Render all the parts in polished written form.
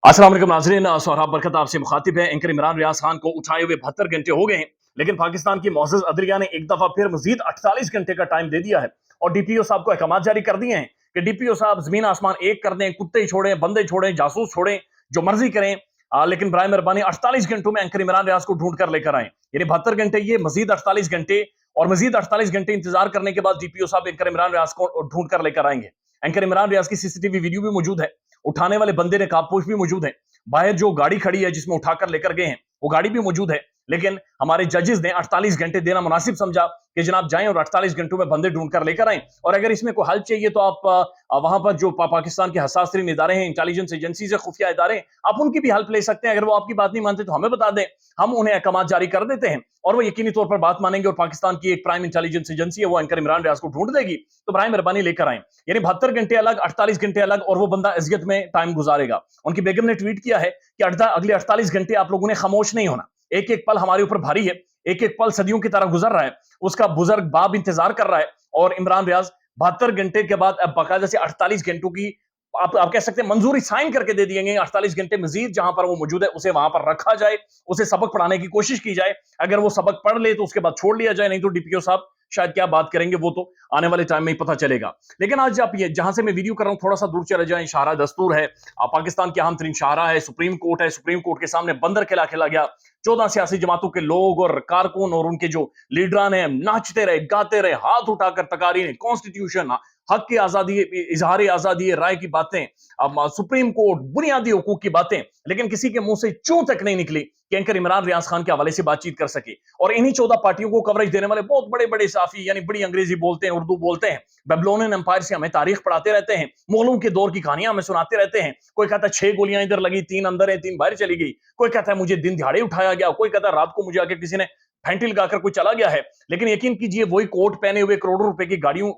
अस्सलाम वालेकुम नाज़रीन, सोहराब बरकत आपसे मुखातिब है। एंकर इमरान रियाज खान को उठाए हुए 72 घंटे हो गए हैं, लेकिन पाकिस्तान की मोअज़्ज़ज़ अदलिया ने एक दफा फिर मजीद 48 घंटे का टाइम दे दिया है और डीपीओ साहब को अहकाम जारी कर दिए हैं कि डीपीओ साहब जमीन आसमान एक कर दें, कुत्ते छोड़ें, बंदे छोड़ें, जासूस छोड़ें, जो मर्जी करें, लेकिन बराए मेहरबानी 48 घंटों में एंकर इमरान रियाज को ढूंढ कर लेकर आए। यानी 72 घंटे ये, मजीद 48 घंटे और मजीद 48 घंटे इंतजार करने के बाद डीपीओ साहब एंकर इमरान रियाज को ढूंढ कर लेकर आएंगे। एंकर इमरान रियाज की सीसीटीवी वीडियो भी मौजूद है, उठाने वाले बंदे ने काबपोश भी मौजूद है, बाहर जो गाड़ी खड़ी है जिसमें उठाकर लेकर गए हैं वो गाड़ी भी मौजूद है। लेकिन हमारे जजेस ने 48 घंटे देना मुनासिब समझा कि जनाब जाएं और 48 घंटों में बंदे ढूंढ कर लेकर आएं, और अगर इसमें कोई हल चाहिए तो आप वहां पर जो पाकिस्तान के हसास तरीन इदारे हैं, इंटेलिजेंस एजेंसी से खुफिया इदारे, आप उनकी भी हेल्प ले सकते हैं। अगर वो आपकी बात नहीं मानते तो हमें बता दें, हम उन्हें अहकाम जारी कर देते हैं और वो यकीनी तौर पर बात मानेंगे और पाकिस्तान की एक प्राइम इंटेलिजेंस एजेंसी है वो एंकर इमरान रियाज को ढूंढ देगी। तो बराए मेहरबानी लेकर आए। यानी 72 घंटे अलग, 48 घंटे अलग, और वो बंदा अजियत में टाइम गुजारेगा। उनकी बेगम ने ट्वीट किया है कि अगले 48 घंटे आप लोगों ने खामोश नहीं होना, एक एक पल हमारे ऊपर भारी है, एक एक पल सदियों की तरह गुजर रहा है, उसका बुजुर्ग बाप इंतजार कर रहा है। और इमरान रियाज 72 घंटे के बाद अब बाकायदा से 48 घंटों की आप कह सकते हैं मंजूरी साइन करके दे दिए गए। 48 घंटे मजीद जहां पर वो मौजूद है उसे वहां पर रखा जाए, उसे सबक पढ़ाने की कोशिश की जाए। अगर वो सबक पढ़ ले तो उसके बाद छोड़ लिया जाए, नहीं तो डीपीओ साहब शायद क्या बात करेंगे वो तो आने वाले टाइम में ही पता चलेगा। लेकिन आज आप ये जहां से मैं वीडियो कर रहा हूं थोड़ा सा दूर चले जाएं, शाहरा दस्तूर है, पाकिस्तान के अहम तरीन शाहरा है, सुप्रीम कोर्ट है, सुप्रीम कोर्ट के सामने बंदर खिला खिला गया। 14 सियासी जमातों के लोग और कारकुन और उनके जो लीडरान हैं नाचते रहे, गाते रहे, हाथ उठाकर तकारीरें, कॉन्स्टिट्यूशन, हक की आजादी, इजहार आजादी राय की बातें, सुप्रीम कोर्ट, बुनियादी हुकूक की बातें, लेकिन किसी के मुंह से चूं तक नहीं निकली कि एंकर इमरान रियाज खान के हवाले से बातचीत कर सके। और इन्हीं 14 पार्टियों को कवरेज देने वाले बहुत बड़े बड़े साफी, यानी बड़ी अंग्रेजी बोलते हैं, उर्दू बोलते हैं, बेबलोनियन एम्पायर से हमें तारीख पढ़ाते रहते हैं, मुगलों के दौर की कहानियां हमें सुनाते रहते हैं। कोई कहता है 6 गोलियां इधर लगी, 3 अंदर है, 3 बाहर चली गई। कोई कहता है मुझे दिन दिहाड़े उठाया गया, कोई कहता है रात को मुझे आके किसी ने फैंटी लगाकर कोई चला गया है। लेकिन यकीन कीजिए वही कोट पहने हुए करोड़ों रुपए की गाड़ियों,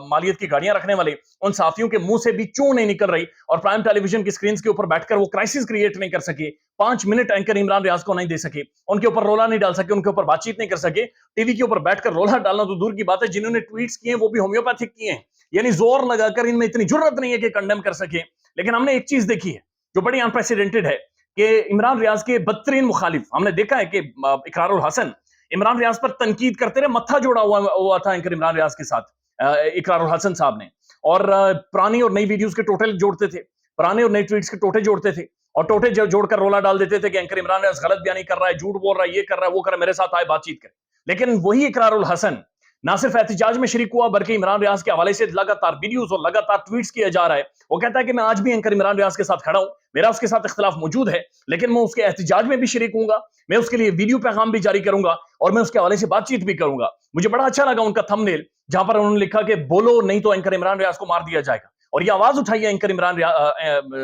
मालियत की गाड़ियां रखने वाले उन साफियों के मुंह से भी चू नहीं निकल रही, और प्राइम टेलीविजन की स्क्रीन के ऊपर बैठकर वो क्राइसिस क्रिएट नहीं कर सके। 5 मिनट एंकर इमरान रियाज को नहीं दे सके, उनके ऊपर रोला नहीं डाल सके, उनके ऊपर बातचीत नहीं कर सके। टीवी के ऊपर बैठकर रोला डालना तो दूर की बात है, जिन्होंने ट्वीट्स किए वो भी होम्योपैथिक किए हैं, यानी जोर लगाकर इनमें इतनी जुर्रत नहीं है कि कंडेम कर सके। लेकिन हमने एक चीज देखी है जो बड़ी अनप्रेसिडेंटेड है कि इमरान रियाज के बदतरीन मुखालिफ हमने देखा है कि इकरारुल हसन इमरान रियाज पर तनकीद करते रहे, मत्था जोड़ा हुआ था एंकर इमरान रियाज के साथ इकरारुल हसन साहब ने। और पुरानी और नई वीडियोस के टोटल जोड़ते थे, पुराने और नई ट्वीट्स के टोटे जोड़ते थे, और टोटे जोड़कर रोला डाल देते थे कि एंकर इमरान रियाज गलत बयानी कर रहा है, झूठ बोल रहा है, ये कर रहा है, वो कर रहा है, मेरे साथ आए बातचीत करें। लेकिन वही इकरारुल हसन ना सिर्फ एहतजाज में शरीक हुआ बल्कि इमरान रियाज के हवाले से लगातार वीडियोस और लगातार ट्वीट्स किया जा रहा है। वो कहता है कि मैं आज भी एंकर इमरान रियाज के साथ खड़ा हूं, मेरा उसके साथ इख्तिलाफ मौजूद है, लेकिन मैं उसके एहतजाज में भी शरीक हूंगा, मैं उसके लिए वीडियो पैगाम भी जारी करूंगा और मैं उसके हवाले से बातचीत भी करूंगा। मुझे बड़ा अच्छा लगा उनका थंबनेल जहां पर उन्होंने लिखा कि बोलो नहीं तो एंकर इमरान रियाज को मार दिया जाएगा। और ये आवाज उठाई है एंकर इमरान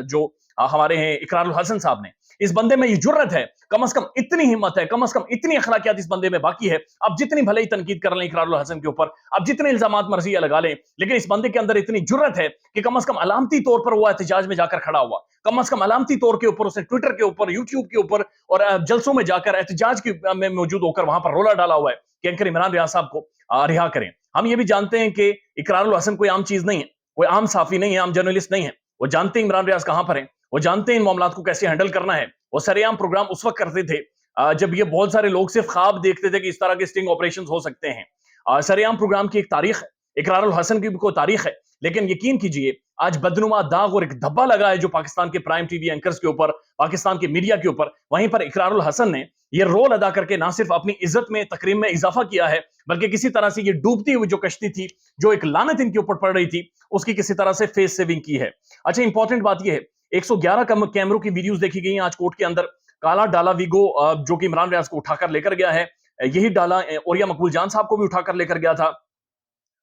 जो हमारे हैं इकरारुल हसन साहब ने। इस बंदे में ये जुर्रत है, कम से कम इतनी हिम्मत है, कम से कम इतनी अखलाकियात इस बंदे में बाकी है। अब जितनी भले ही तनकीद कर लें इकरारुल हसन के ऊपर, अब जितने इल्जामात मर्जी लगा लें, लेकिन इस बंदे के अंदर इतनी जुर्रत है कि कम से कम अलामती तौर पर वो एहतजाज में जाकर खड़ा हुआ, कम से कम अलामती तौर के ऊपर उसने ट्विटर के ऊपर, यूट्यूब के ऊपर और जलसों में जाकर एहतजाज में मौजूद होकर वहां पर रोला डाला हुआ है कि एंकर इमरान रियाज साहब को रिहा करें। हम ये भी जानते हैं कि इकरारुल हसन कोई आम चीज नहीं है, कोई आम साफी नहीं है, आम जर्नलिस्ट नहीं है। वो जानते हैं इमरान रियाज कहां पर है, वो जानते हैं इन मामलात को कैसे हैंडल करना है। वो सरेआम प्रोग्राम उस वक्त करते थे जब ये बहुत सारे लोग सिर्फ ख्वाब देखते थे कि इस तरह के स्टिंग ऑपरेशन हो सकते हैं। सरेआम प्रोग्राम की एक तारीख है, इकरारुल हसन की भी कोई तारीख है, लेकिन यकीन कीजिए आज बदनुमा दाग और एक धब्बा लगा है जो पाकिस्तान के प्राइम टीवी एंकर्स के ऊपर, पाकिस्तान के मीडिया के ऊपर। वहीं पर इकरारुल हसन ने ये रोल अदा करके ना सिर्फ अपनी इज्जत में, तकरीम में इजाफा किया है, बल्कि किसी तरह से ये डूबती हुई जो कश्ती थी, जो एक लानत इनके ऊपर पड़ रही थी, उसकी किसी तरह से फेस सेविंग की है। अच्छा, इंपॉर्टेंट बात यह है 111 कैमरों की वीडियोस देखी गई आज कोर्ट के अंदर। काला डाला वीगो जो कि इमरान रियाज को उठाकर लेकर गया है, यही डाला ओरिया मकबूल जान साहब को भी उठाकर लेकर गया था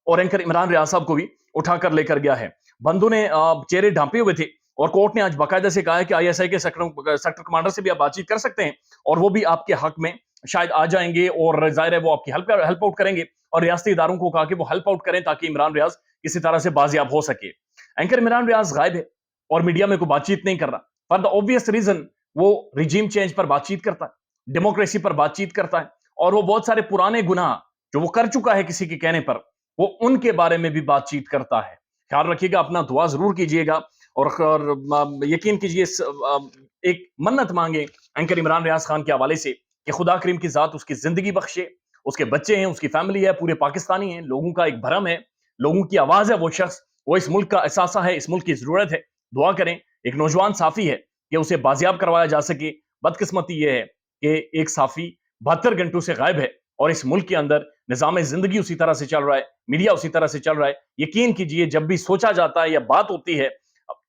और एंकर इमरान रियाज साहब को भी उठाकर लेकर गया है। बंदों ने चेहरे ढांपे हुए थे और कोर्ट ने आज बाकायदा से कहा है कि आईएसआई के सेक्टर कमांडर से भी आप बातचीत कर सकते हैं और वो भी आपके हक में शायद आ जाएंगे और जाहिर है वो आपकी हेल्प आउट करेंगे। और रियासती इदारों को कहा कि वो हेल्प आउट करें ताकि इमरान रियाज किसी तरह से बाजियाब हो सके। एंकर इमरान रियाज गायब है और मीडिया में कोई बातचीत नहीं कर रहा फॉर द ऑब्वियस रीजन वो रिजीम चेंज पर बातचीत करता है, डेमोक्रेसी पर बातचीत करता है, और वो बहुत सारे पुराने गुनाह जो वो कर चुका है किसी के कहने पर, वो उनके बारे में भी बातचीत करता है। ख्याल रखिएगा अपना, दुआ जरूर कीजिएगा। اور یقین کیجئے ایک منت مانگے اینکر عمران ریاض خان کے حوالے سے کہ خدا کریم کی ذات اس کی زندگی بخشے، اس کے بچے ہیں، اس کی فیملی ہے، پورے پاکستانی ہیں، لوگوں کا ایک بھرم ہے، لوگوں کی آواز ہے، وہ شخص، وہ اس ملک کا اثاثہ ہے، اس ملک کی ضرورت ہے، دعا کریں، ایک نوجوان صحافی ہے کہ اسے بازیاب کروایا جا سکے۔ بدقسمتی یہ ہے کہ ایک صحافی 72 گھنٹوں سے غائب ہے اور اس ملک کے اندر نظام زندگی اسی طرح سے چل رہا ہے، میڈیا اسی طرح سے چل رہا ہے۔ یقین کیجئے جب بھی سوچا جاتا ہے یا بات ہوتی ہے،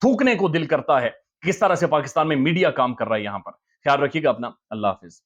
تھوکنے کو دل کرتا ہے کس طرح سے پاکستان میں میڈیا کام کر رہا ہے یہاں پر۔ خیال رکھیے گا اپنا، اللہ حافظ۔